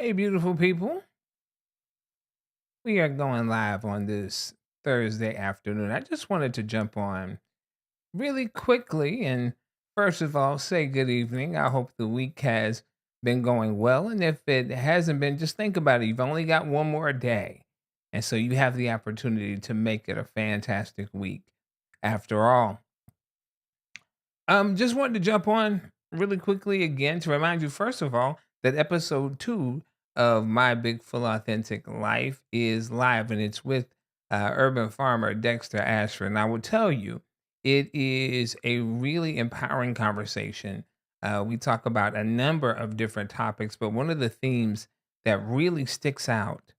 Hey, beautiful people. We are going live on this Thursday afternoon. I just wanted to jump on really quickly and, first of all, say good evening. I hope the week has been going well. And if it hasn't been, just think about it. You've only got one more day. And so you have the opportunity to make it a fantastic week after all. Just wanted to jump on really quickly again to remind you, first of all, that episode 2 of My Big Full Authentic Life is live, and it's with urban farmer Dexter Ashford. And I will tell you, it is a really empowering conversation. We talk about a number of different topics, but one of the themes that really sticks out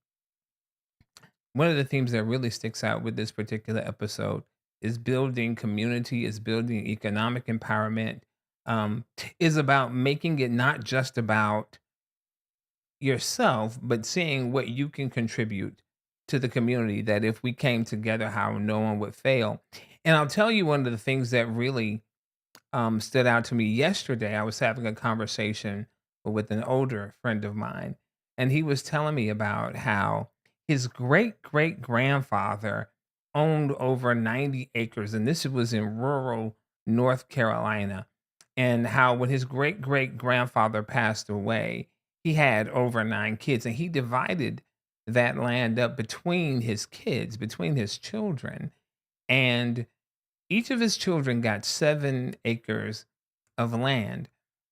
with this particular episode is building community, is building economic empowerment, is about making it not just about yourself, but seeing what you can contribute to the community. That if we came together, how no one would fail. And I'll tell you one of the things that really stood out to me yesterday. I was having a conversation with an older friend of mine, and he was telling me about how his great great grandfather owned over 90 acres, and this was in rural North Carolina. And how, when his great great grandfather passed away, he had over nine kids, and he divided that land up between his kids, between his children. And each of his children got 7 acres of land.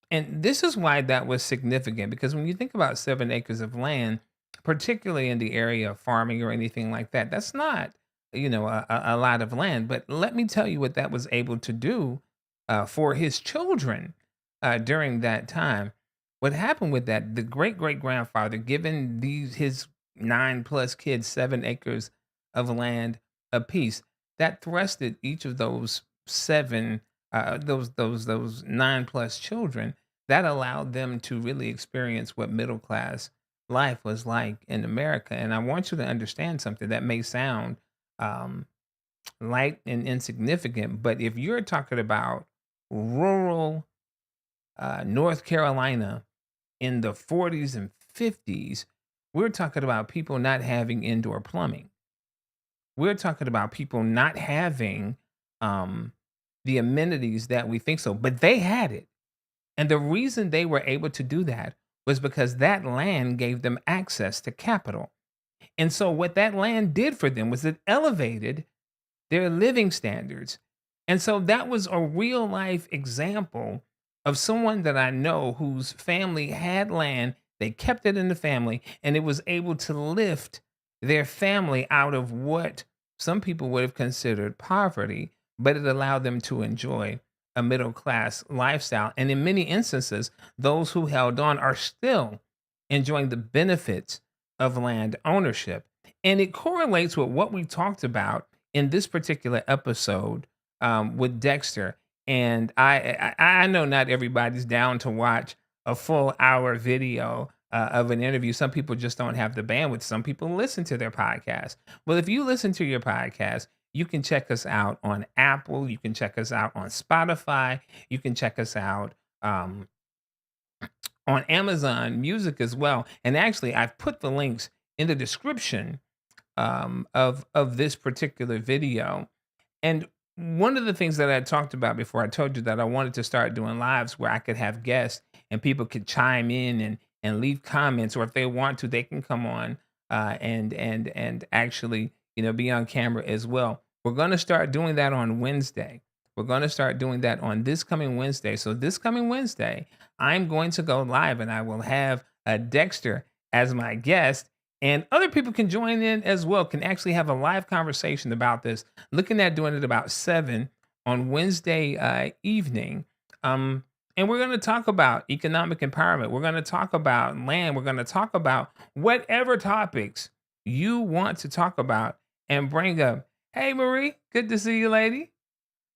And this is why that was significant, because when you think about 7 acres of land, particularly in the area of farming or anything like that, that's not, a lot of land. But let me tell you what that was able to do for his children during that time. What happened with that, the great great grandfather given his nine plus kids 7 acres of land apiece, that thrusted each of those seven those nine plus children, that allowed them to really experience what middle class life was like in America. And I want you to understand something that may sound um, light and insignificant, but if you're talking about rural North Carolina in the 40s and 50s, we're talking about people not having indoor plumbing. We're talking about people not having um, the amenities that we think so, but they had it. And the reason they were able to do that was because that land gave them access to capital. And so, what that land did for them was it elevated their living standards. And so, that was a real life example of someone that I know whose family had land. They kept it in the family, and it was able to lift their family out of what some people would have considered poverty, but it allowed them to enjoy a middle class lifestyle. And in many instances, those who held on are still enjoying the benefits of land ownership. And it correlates with what we talked about in this particular episode with Dexter. And I know not everybody's down to watch a full hour video of an interview. Some people just don't have the bandwidth. Some people listen to their podcast. Well, if you listen to your podcast, you can check us out on Apple. You can check us out on Spotify. You can check us out on Amazon Music as well. And actually, I've put the links in the description of this particular video. And one of the things that I talked about before, I told you that I wanted to start doing lives where I could have guests and people could chime in and leave comments, or if they want to, they can come on and actually be on camera as well. We're going to start doing that on Wednesday. We're going to start doing that on this coming Wednesday. So this coming Wednesday, I'm going to go live, and I will have Dexter as my guest, and other people can join in as well, can actually have a live conversation about this. Looking at doing it about 7 on Wednesday evening. And we're going to talk about economic empowerment. We're going to talk about land. We're going to talk about whatever topics you want to talk about and bring up. Hey, Marie, good to see you, lady.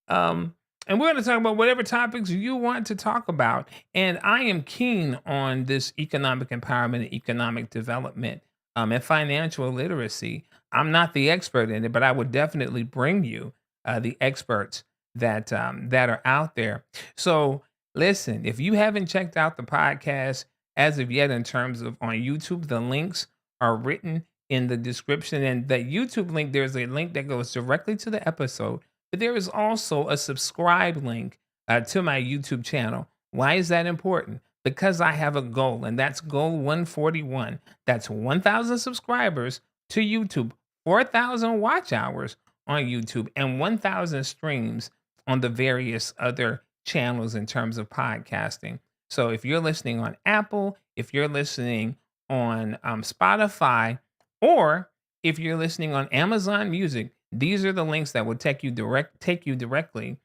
And we're going to talk about whatever topics you want to talk about. And I am keen on this economic empowerment and economic development and financial literacy. I'm not the expert in it, but I would definitely bring you the experts that are out there. So listen, if you haven't checked out the podcast, as of yet in terms of on YouTube. The links are written in the description, and the YouTube link, there's a link that goes directly to the episode, but there is also a subscribe link to my YouTube channel. Why is that important? Because I have a goal, and that's goal 141. That's 1,000 subscribers to YouTube, 4,000 watch hours on YouTube, and 1,000 streams on the various other channels in terms of podcasting. So if you're listening on Apple, if you're listening on Spotify, or if you're listening on Amazon Music, these are the links that will take you directly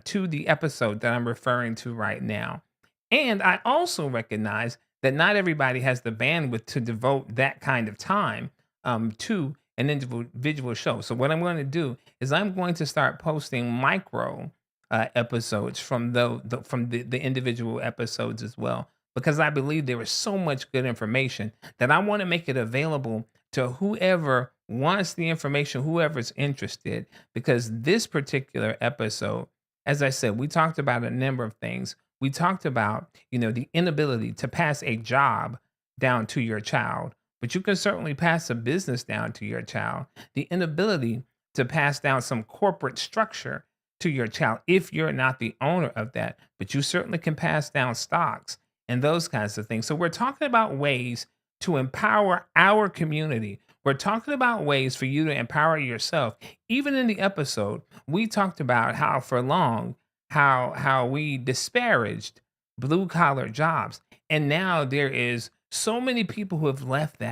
to the episode that I'm referring to right now. And I also recognize that not everybody has the bandwidth to devote that kind of time to an individual show. So what I'm going to do is I'm going to start posting micro episodes from the individual episodes as well, because I believe there is so much good information that I want to make it available to whoever wants the information, whoever's interested. Because this particular episode, as I said, we talked about a number of things. We talked about, the inability to pass a job down to your child, but you can certainly pass a business down to your child. The inability to pass down some corporate structure to your child if you're not the owner of that, but you certainly can pass down stocks and those kinds of things. So we're talking about ways to empower our community. We're talking about ways for you to empower yourself. Even in the episode, we talked about how for long how we disparaged blue collar jobs, and now there is so many people who have left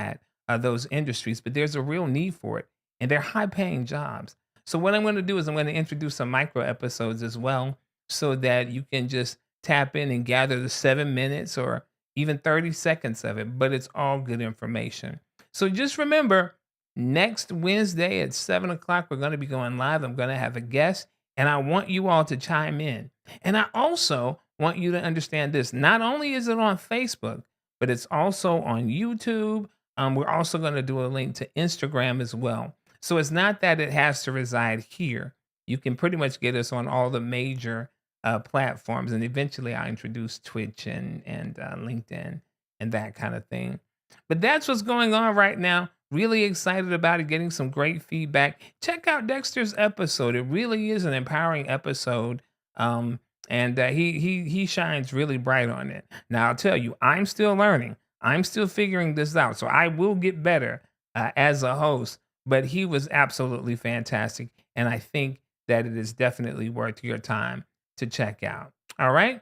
those industries, but there's a real need for it, and they're high paying jobs. So what I'm going to do is I'm going to introduce some micro episodes as well, so that you can just tap in and gather the 7 minutes or even 30 seconds of it, but it's all good information. So just remember, next Wednesday at 7 o'clock, we're going to be going live. I'm going to have a guest, and I want you all to chime in. And I also want you to understand this. Not only is it on Facebook, but it's also on YouTube. We're also going to do a link to Instagram as well. So it's not that it has to reside here. You can pretty much get us on all the major platforms, and eventually I'll introduce Twitch and LinkedIn and that kind of thing. But that's what's going on right now. Really excited about it, getting some great feedback. Check out Dexter's episode. It really is an empowering episode. And he shines really bright on it. Now I'll tell you, I'm still learning. I'm still figuring this out. So I will get better as a host, but he was absolutely fantastic. And I think that it is definitely worth your time to check out. All right.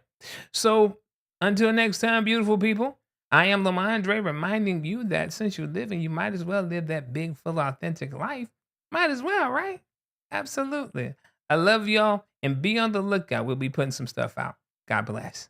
So until next time, beautiful people, I am Lamondre, reminding you that since you're living, you might as well live that big, full, authentic life. Might as well, right? Absolutely. I love y'all, and be on the lookout. We'll be putting some stuff out. God bless.